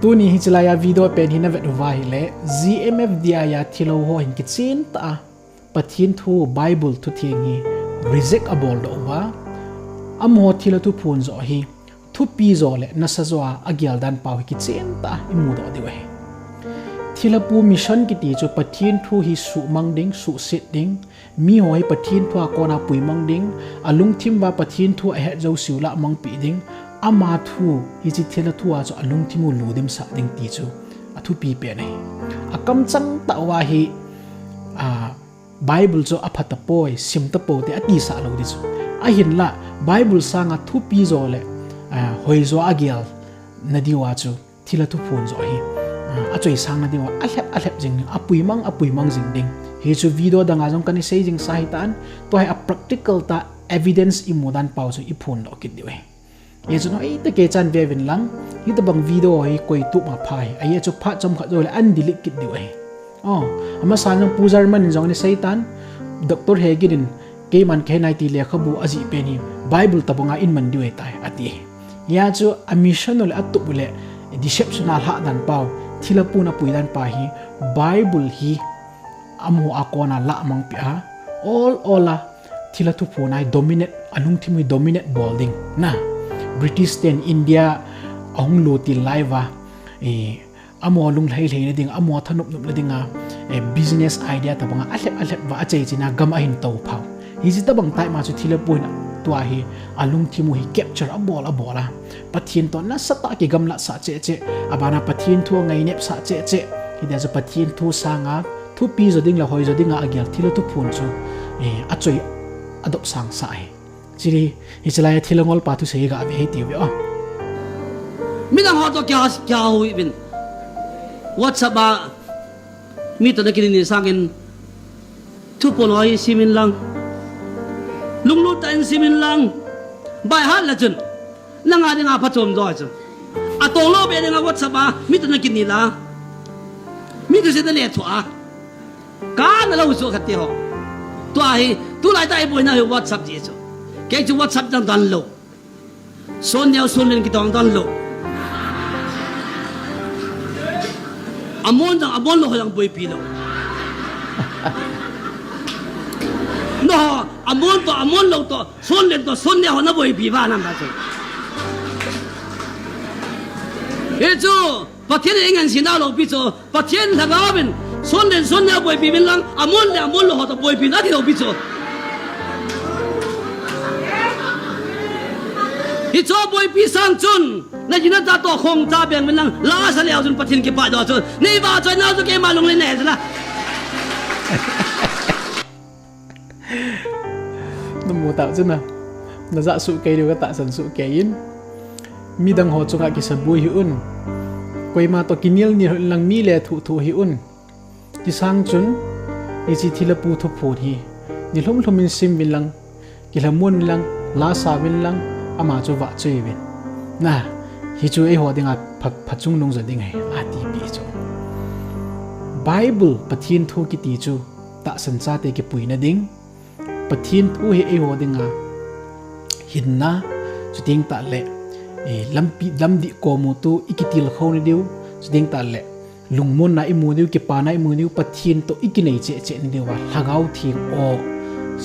tu ni hi chilaya video pen hi na vet vai le GMF dia ya thilo ho hin kitchen ta pathin thu Bible thu thiang hi reject abol do wa amho thilo tu phun zo hi thu pi zo le na sa zo agyal dan pau hi kitchen ta imu do di we thila pu mission ki ti chu pathin thu hi su mangding su sit ding mi hoi pathin thu a kona pui mangding alung thim ba pathin thu a he zo siula mang pi ding ama thu hi chi thila thu a chu alung thimu lu dim sa ding ti chu a thu pi pe nei akam chang ta wa hi Bible chu aphata poi sim ta po te ati sa lo di chu a hin la Bible sanga thu pi zo le hoi zo agyal na diwa chu thila thu phun zo hi a choi sang na diwa a hlep jing apui mang jing ding he chu video danga jong kan sei jing sai tan to hai a practical ta evidence imudan pau chu i phun lo kit diwe ye chu no ei te ke chan ve vin lang hi ta bang video hi koi tu ma phai a ye chu pha chom kha zo le an delete kit diwe ama sa jong pujar man jong ni sei tan doctor hegin ke man ke nai ti le khabu aji pe ni Bible tabanga in man diwe tai ati ya chu a mission ol atu bule deceptional ha dan pau thila puna puidan pa hi Bible hi amu akona la mang pia all ola thila tu punai dominate anung thimi dominate bolding na British ten India ahung lo ti live amo lung lai lai ding amo thanup nup ladinga business idea tabanga alep wa achei china gam ahin to phau hi ji tabang tai ma chu thila puna tua hi alung thimu hi capture abola pathin to na sata ki gamla sa che abana pathin thu ngai nep sa che hi da zo pathin thu sanga thu pi zo ding la hoi zo ding a agyal thilo tu phun chu a choi adop sang sa hi chiri hi chalaya thilongol pa thu sei ga ve ti we minang ho to kya hui bin WhatsApp ba mi to na kini ni sangin thu pon hoi simin lang lunglu tan simin lang bai ha la chun langa dinga phatom do chu atong lo be dinga WhatsApp ba mi to na kini la mi to se da le thua ka na lo so khati ho to ai tu lai tai boi na WhatsApp ji chu ke chu WhatsApp dang dan lo son yao son len ki dang dan lo amon lo lang boi pi lo no amon lo to son ne ho na boi pi ba nam ba chu he chu pathian engan sin da lo pi chu pathian la ga bin son ne boi pi bin lang amon lo ho to boi pi na ti lo pi chu hi cho boi pi sang chun na jina ta to khong ta beng bin lang la sa leo chun pathian ki pa do chu nei ba choi na chu ke ma long le ne la namu ta chuna na za su ke ru ka ta san su ke in mi dang ho chunga ki sabu hi un koi ma to kinil ni lang mi le thu hi un ti sang chun i chi thila pu thu phu hi ni hlom hlomin sim bin lang ki hlamun lang la sa bin lang ama chu wa chui bin na hi chu e ho dinga phachung nong za ding hai ati pi chu Bible pathin thu ki ti chu ta san cha te ki pui na ding pathin thu hi e ho dinga hinna chu ting ta le lamdi ko mu tu ikitil kho ni diu chu ting ta le lungmon na imu diu ki pa na imu diu pathin to ikinei che ni diwa lagau thing o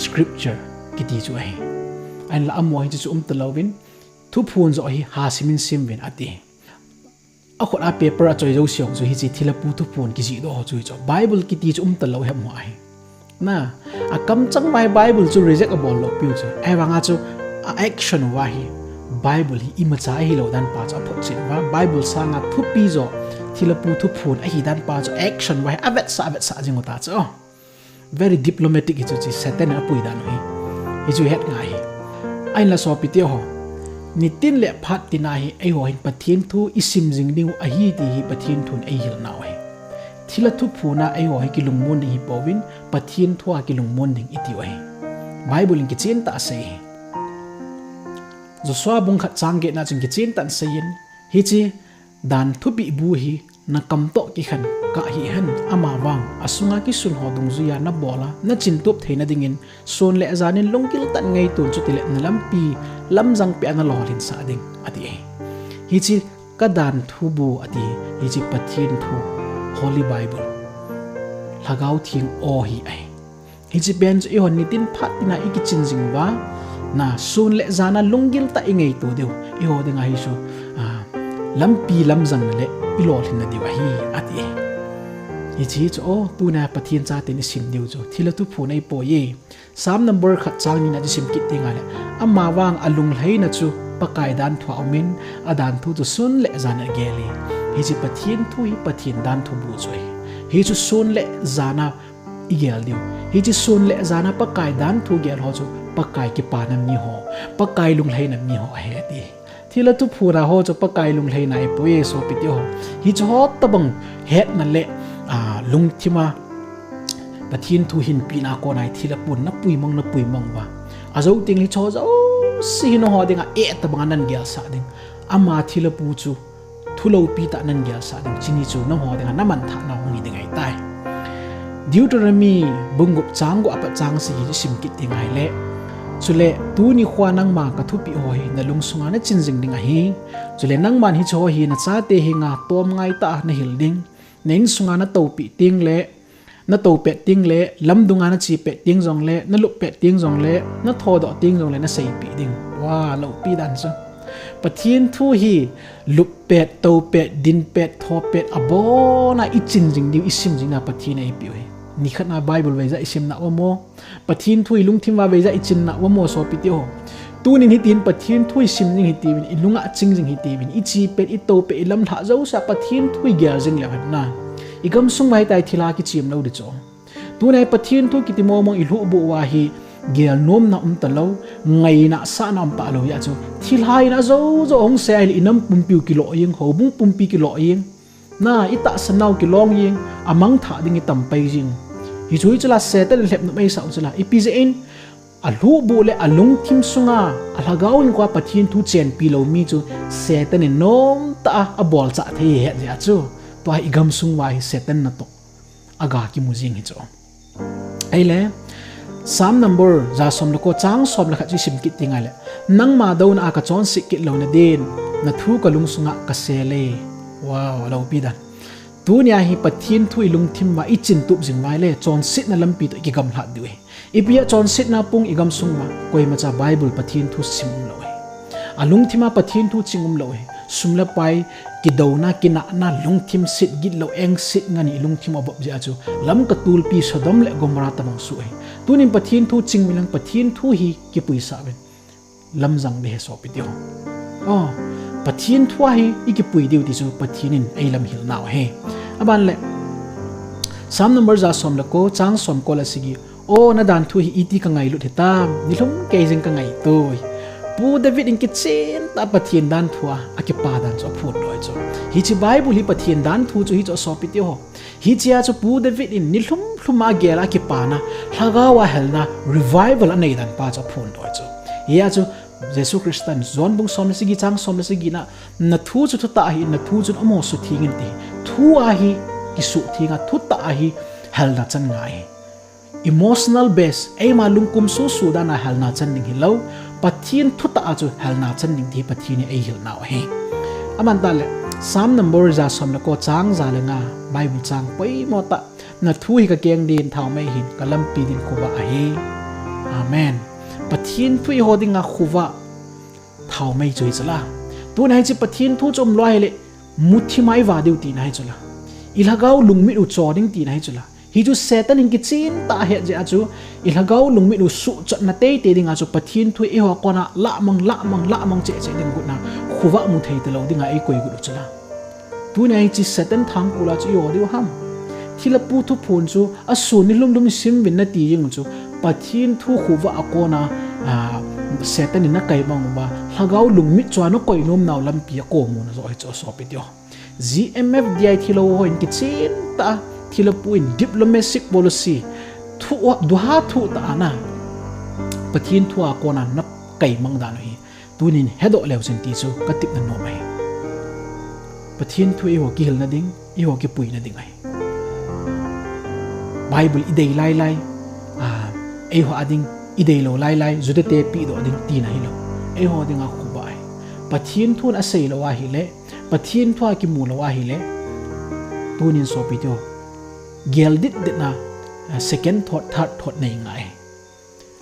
scripture ki ti chu ai an la amo hi chu talovin thu phun zo hi ha simin simvin ati akhot a paper a choi zo siong chu hi chi thila pu thu phun ki ji do ho chu Bible ki ti chu talo he mo ai na a kam chang mai Bible chu reject a bol lo piu chu ai wanga chu a action wa hi Bible hi imacha hi lo dan pa cha phot chin wa Bible sanga thu pi zo thila pu thu phun a hi dan pa chu action wa avet sa jing ta chu very diplomatic hi chu chi satan a pui dan hi chu het ngai ai la so piti ho nitin le phat tina hi ai ho hin pathin thu isim jing ding a hi ti hi pathin thun ai hil naw he thila thu phuna ai ho hi kilung mon hi powin pathin thu a kilung mon ding iti oi Bible in kitchen ta se Joshua bung khat changge na chung kitchen tan sein hi chi dan thu bi bu hi na kam to ki khan ka hi han ama wang asunga ki sun ho dung zuya na bola na chin top theina dingin son le azanin longkil tan ngai tun chu tile na lampi lamjang pe na lolin sa ding ati hi chi kadan thu bu ati hi chi pathin thu Holy Bible lagau thing o hi ai hi chi ben i hon ni tin phat ina i ki chin jing wa na sun le zana lungil ta ingei to deu i ho de nga hi su lampi lamjang le i lo thin na diwa hi ati hi chi cho tu na pathin cha te ni sim deu cho thila tu phu nei po ye sam number khat chang ni na ji sim kit tinga le amma wang alung hlei na chu pakai dan thwa min adan thu tu sun le zana geli hi chi pathin thu hi pathin dan thu bu choi hi chu sun le zana igel diu hi chi sun le zana pakai dan thu gel ho chu pakai ki panam ni ho pakai lung hlei nam ni ho he ti thila tu phura ho chu pakai lung hlei nai po ye so pi ti ho hi chu hot tabang het na le lung thima pathin thu hin pi na ko nai thila pun na pui mong wa azo ting li cho zo si no ho dinga e tabang nan gel sa ding ama thila pu chu thulo pi ta nan gel sa ding chini chu no ho dinga naman tha na hongi dingai tai Deuteronomy bungup changu apa chang si sim kit tingai le chule tu ni khwa nang ma ka thu pi hoi na lung sunga na chin jing ding a hi chule nang man hi cho hi na cha te hi nga tom ngai ta na hil ding nen sunga na to pi ting le na to pe ting le lam dunga na chi pe ting jong le na lu pe ting jong le na tho do ting jong le na sei pi ding wa lo pi dan so pathin thu hi lup pet to pet din pet tho pet abona i chin jing diu isim jing na pathin ai pi oi ni khat na Bible ve za isim na omo pathin thu ilung thim wa ve za ichin na omo so pi ti ho tu ni hi tin pathin thu isim jing hi ti bin ilunga ching jing hi ti bin i chi pet i to pe ilam tha zo sa pathin thu gel jing le na igam sung mai tai thila ki chim lo di cho tu nai pathin thu ki ti mo mo i lu bu wa hi gel nom na talo ngai na sa na pa lo ya chu thil hai na zo ong se ai inam pumpiu kilo yeng ho bung pumpi kilo yeng na ita sanau ki long yeng amang tha ding i tam pai jing hi chui chula se ta lep na mai sa chula ipin alu bu le alung thim sunga alagaw in kwa pathin thu chen pi lo mi chu se ta ne nom ta a bol cha the he ja chu to ai gam sung wai se tan na to aga ki mu jing hi chu ai le sam number za som lo ko chang som la kha chi sim kit tinga le nang ma do na ka chon sik kit lo na din na thu ka lung sunga ka se le wow lo pi dan tu nia hi pathin thu ilung thim ma i chin tup jing mai le chon sit na lampi to ki gam hlat diwe ipia chon sit na pung igam sung ma koi ma cha Bible pathin thu sim lo e alung thima pathin thu chingum lo e sumla pai ki do na ki na lung thim sit git lo eng sit ngani lung thim abob ja chu lam ka tul pi sodom le gomra ta bang su e tunin pathin thu ching milang pathin thu hi ki pui sa ben lam jang be so pi dio pathin thu hi iki pui dio ti chu pathinin ei lam hil naw he aban le sam number za som la ko chang som ko la sigi na dan thu hi iti ka ngai lu theta nilum ke jing ka ngai toi pu David in kitchen ta pathin dan thua akipa dan cho phut loi cho hi chi Bible hi pathin dan thu chu hi cho so pi ti ho hi chia cho pu David in nilum hluma gela akipa na hagawa helna revival anei dan pa cho phun loi cho ya chu Jesu Christian zon bung som sigi chang som sigi na thu chu ta hi na thu chu amo su thingin ti thu a hi ki su thinga thu ta hi helna chan ngai emotional base ei ma lungkum su da na helna chan ning hilo pathin thu ta chu helna chan ning thi pathini ei hil naw he aman ta le sam number za som la ko chang za le nga Bible chang poi mo ta na thu hi ka keng din thau mai hin kalam pi din ko ba a he amen pathin thu ho dinga khuwa thau mai joi chala tu nai chi pathin thu chom loi le muthi mai wa deu ti nai chala ilagaw lungmi u choding ti nai chala hi chu setan in kitchen ta he ja chu ilagaw lungmi u su chot na te dinga chu pathin thu e ho kona la mang che ding gu na khuwa mu thei te lo dinga ei koi gu chala tu nai chi setan thang kula chu yo deu ham thila pu thu phun chu asu ni lum sim bin na ti jing chu pathin thu khuwa akona setan in na kai bang ba hagaw lungmi chwa no koi nom naw lam pi ko mu na zo cho so pi dio GMF DI thilo ho in kitchen ta thilo pu in diplomatic policy thu du ha thu ta na pathin thu akona na kai mang dan hi tunin hedo lew sin ti chu katip na no mai pathin thu e ho ki hil na ding e ho ki pui na ding ai Bible idei lai ei ho ading idei lo lai zude te pi do ding ti na hi lo ei ho ding a khu bai pathin thun a sei lo wa hi le pathian thua ki mulawa hile tunin so pito gel dit na second thought third thought nei ngai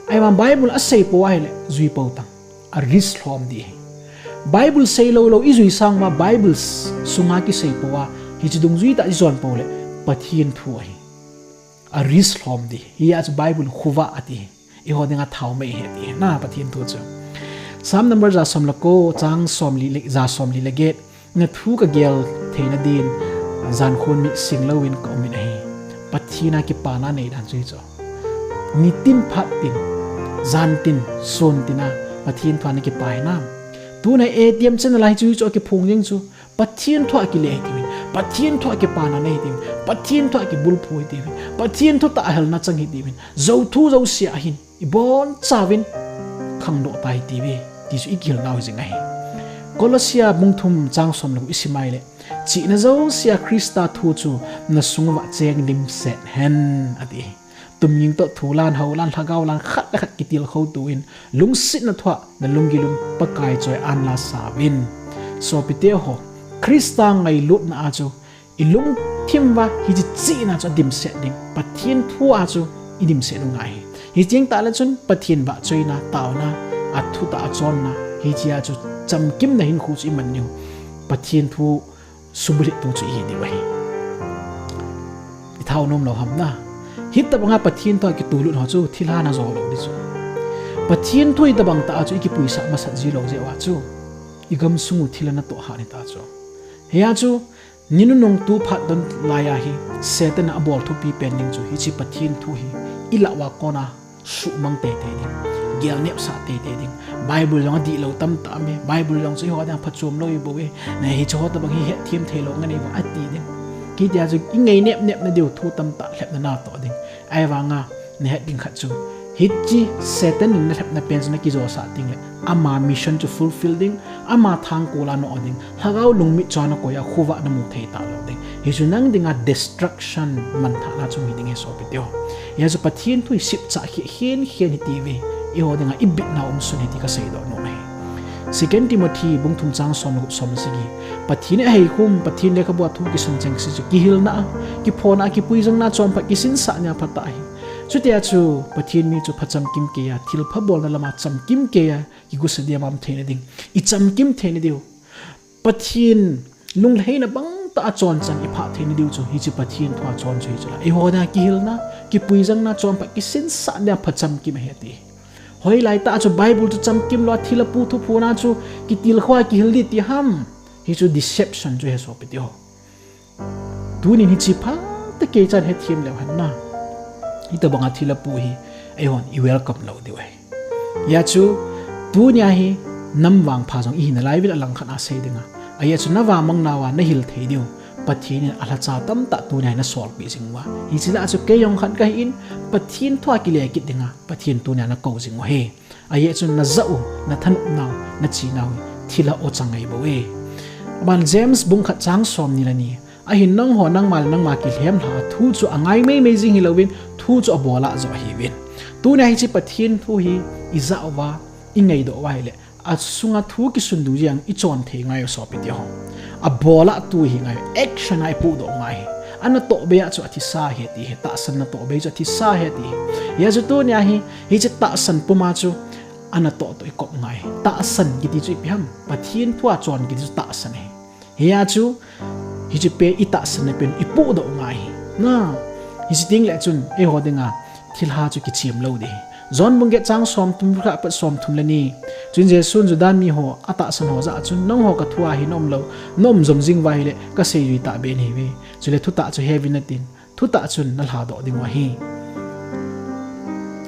ai ma bible asai po wa hile zui po tang a ris hlom di bible sei lo izui sang ma bible sunga ki sei po wa hi chidung zui ta zon po le pathian thu hi a ris hlom di hi as bible khuwa ati i ho denga thau me he ti na pathian thu chu sam number za som lako chang som li le za som li le get na thu ka gel theina din zan khon mi singlowin ko min hi pathina ki pana nei dan chui cho ni tin phat tin zan tin son tina pathin thwana ki pai nam tu na atm chen lai chu cho ki phung jing chu pathin thwa ki le ti pathin thwa ki pana nei ti pathin thwa ki bul phoi ti pathin thu ta hel na chang hi ti zo thu zo sia hin i bon chawin khang do tai ti bi ti chu ikil naw jing ai Colosia mungthum chang som lu isimai le chi na zo sia Krista thu chu na sungwa cheng lim set hen ati tuming to thulan haulan thagaw lan khat kitil kho tuin lung sit na thwa na lungilum pakai choi an la sawin so pite ho Krista ngai lut na achu ilung thimwa hi chi na cha dim set ding pathin thu achu idim se ngai hi ching ta la chun pathin ba choi na taw na athu ta chon na hi chia chu cham kim na hin khu chi man niu pathin thu subri tu chu hi di wai i thau nom lo ham na hit ta banga pathin to ki tulut ho chu thila na zo lo di chu pathin thu i ta bang ta chu ki puisa ma sa ji lo je wa chu i gam sungu thila na to ha ni ta chu heya chu ninu nong tu phat don la ya hi setan abol thu pi pending chu hi chi pathin thu hi ila wa kona su mang te te ni gel nep sa te te ding bible long di lo tam ta me bible long chi ho da phachum lo i bo we na hi cho ta bang hi he thim the lo ngani ba ati ding ki dia chu ingai nep na diu thu tam ta hlep na to ding ai wa nga ne het ding khat chu hit chi setan in hlep na pen na ki zo sa ting le ama mission to fulfill ding ama thang ko la no ding hagaw lung mi chana ko ya khuwa na mu thei ta lo ding hi chu nang dinga destruction man tha na chu mi ding e so pityo ya chu pathin thu sip cha hi hen hi tv i ho dinga ibit na sun heti ka sei do no mai second timothy bungthum chang som sigi pathin hei khum pathin le khabwa thu ki sun chang si chu ki hil na ki phone a ki puijang na chom pha ki sin sa nya phata hi chutia chu pathin mi chu phacham kim ke ya thil pha bol na lama cham kim ke ya ki gu se dia mam theina ding i cham kim theina diu pathin lung leina bang ta chon chan i pha theina diu chu hi chi pathin thwa chon chui chula i ho na ki hil na ki puijang na chom pha ki sin sa nya phacham kim he ti hoi lai ta chu bible chu cham kim lo thila pu thu pu na chu ki til khwa ki hil di ti ham hi chu deception chu he so pe ti ho tu ni hi chi pha ta ke chan he thim le han na hi ta banga thila pu hi ai hon I welcome lo di wai ya chu tu nya hi nam wang pha jong I na lai vil alang khan a sei dinga ai chu na wa mang na wa na hil thei diu pathin ala cha tam ta tu nya na sol pi jingwa hi chila chu ke yong khan ka in pathin thwa ki le ki dinga pathin tu nya na ko jingwa he ai chu na zau na than naw na chi naw thila o changai bo we ban James bung khat chang som ni la ni a hin nang ho nang mal nang ma ki hlem la thu chu angai me amazing hi lovin thu chu abola zo hi win tu na hi chi pathin thu hi iza wa ingai do wa le a sunga thu ki sundu yang I chon the ngai so pi ti ho a bola tu hi ngai action ai pu do ngai ana to be chu athi sa he ti he ta san na to be chu athi sa he ti ya chu tu nya hi chi ta san pu ma chu ana to to ikop ngai ta san gi ti chu piam pathin thua chon gi chu ta san he ya chu hi chi pe I ta san na pen I pu do ngai na hi chi ting le chun e ho dinga thil ha chu ki chim lo de zon bung ge chang som tum kha pa som thum le ni chun je sun ju dan mi ho ata san ho za chun nong ho ka thua hi nom lo nom zom jing wa hi le ka sei ri ta be ni we chule thu ta chu heavy na tin thu ta chun na la do ding wa hi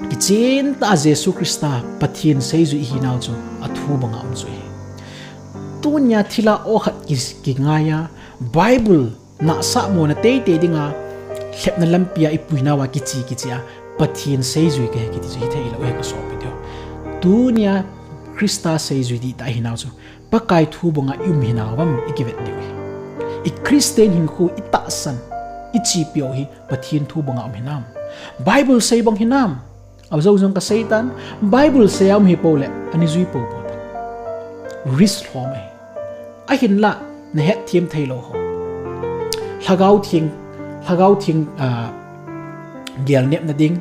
ki chin ta Jesu Krista pathin sei ju hi naw chu a thu banga am chu tu nya thila o khat ki nga ya Bible na sa mo na te te dinga hlep na lampia I puina wa ki chi a pathin sei ju ke ki ti hi thei lo he ka so pi dio tu nya Krista sei ju di ta hi naw chu pakai thu bonga yum hi naw bam ikivet ni we I Christian hin khu I ta san I chi pio hi pathin thu bonga am hinam Bible sei bang hinam aw zo jong ka Satan Bible sei am hi pole ani zui po po ris hlom a hin la na het thiam thei lo ho lagau thing gel nep na ding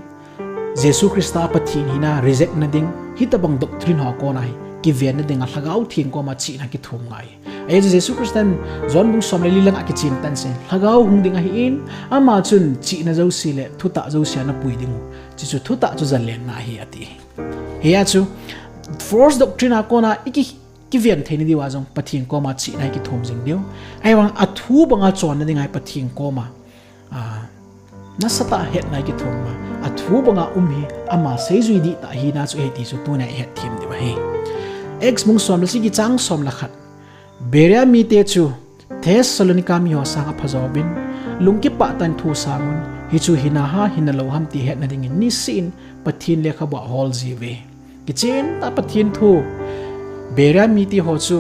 Jesu Christa pathin hina reject na ding hitabang doctrine ho ko nai ki ven na ding lagau thing ko ma chi na ki thum ngai ai Jesu Christan zon bung som le lilang a ki chin tan se lagau hung ding a hi in ama chun chi na zo si le thuta zo sia na pui ding chi chu thuta chu zal len na hi ati he ya chu false doctrine a ko na ki ven theini di wa jong pathin ko ma chi na ki thum jing dio ai wang athu banga chon na ding ai pathin ko ma na sata het na ki thum ma athu banga hi ama seizui di ta hi na chu he ti chu tu na het thim di ba he ex mung som si ki chang som la khat beria mi te chu Thessalonica mi ho sang a phazobin lungki pa tan thu sangun hi chu hina ha hina lo ham ti het na ding ni sin pathin le kha ba hol ji ve ki chen ta pathin thu beria mi ti ho chu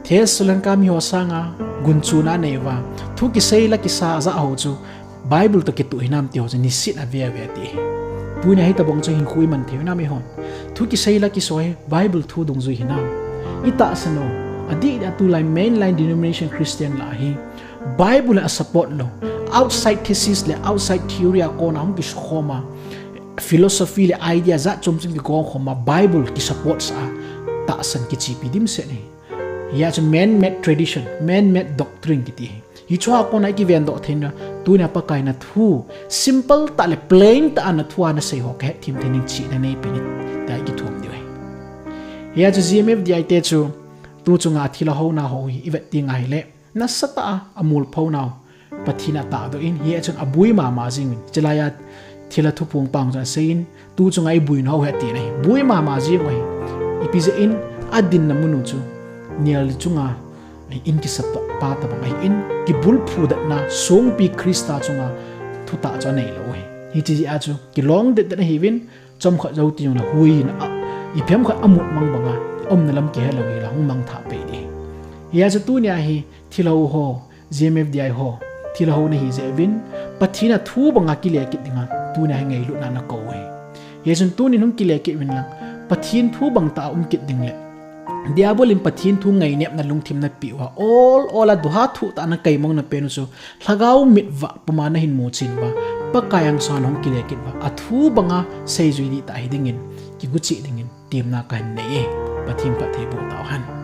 Thessalonica mi ho sanga gunchuna neiwa thu ki seila ki sa za ho chu Bible to kitu hinam ti ho ni sit a ve ti punya hi tabong chu hin khui man the na mi hon thu ki seila ki soi Bible thu dong zu hinam ita sano adi da tu lai mainline denomination Christian la hi Bible a support lo outside thesis le outside theory a ko na hum ki khoma philosophy le idea za chom chim ki ko khoma Bible ki support sa ta san ki chi pidim se ni ya chu man made tradition man made doctrine ki ti hi chwa ko na ki ven do thin tu na pa kai na thu simple ta le plain ta na thua na sei ho ke thim thening chi na nei pinit ta ki thum di wai ya chu GMF di ai te chu tu chu nga thila ho na ho hi iwet ti ngai le na sata amul phau naw pathina ta do in hi chu abui ma jing chelaya thila thu pung pang ja sein tu chu ngai buin ho he ti nei bui ma jing wai ipize in adin na munu chu nial chunga in ki sat pa ta bang in ki bul phu da na song pi Krista chunga thuta cha nei lo hi chi a chu ki long de na hi win chom kha zo ti na hui na i phem kha amut mang banga om na lam ke lo hi la hung mang tha pe di ya chu tu nya hi thilo ho GMF di ho thilo ho na hi je win pathina thu banga ki le ki dinga tu na ngai lu na ko we ye chun tu ni nung ki le ki win lang pathin thu bang ta kit ding le diabolim pathin thu ngai nep na lungthim na piwa all a duha thu ta na kai mong na penu chu lagau mit wa puma na hin mo chin wa pakayang son hong kile kit wa athu banga sei zui di ta hidingin ki guchi dingin tim na kan nei pathim pa the bo taw han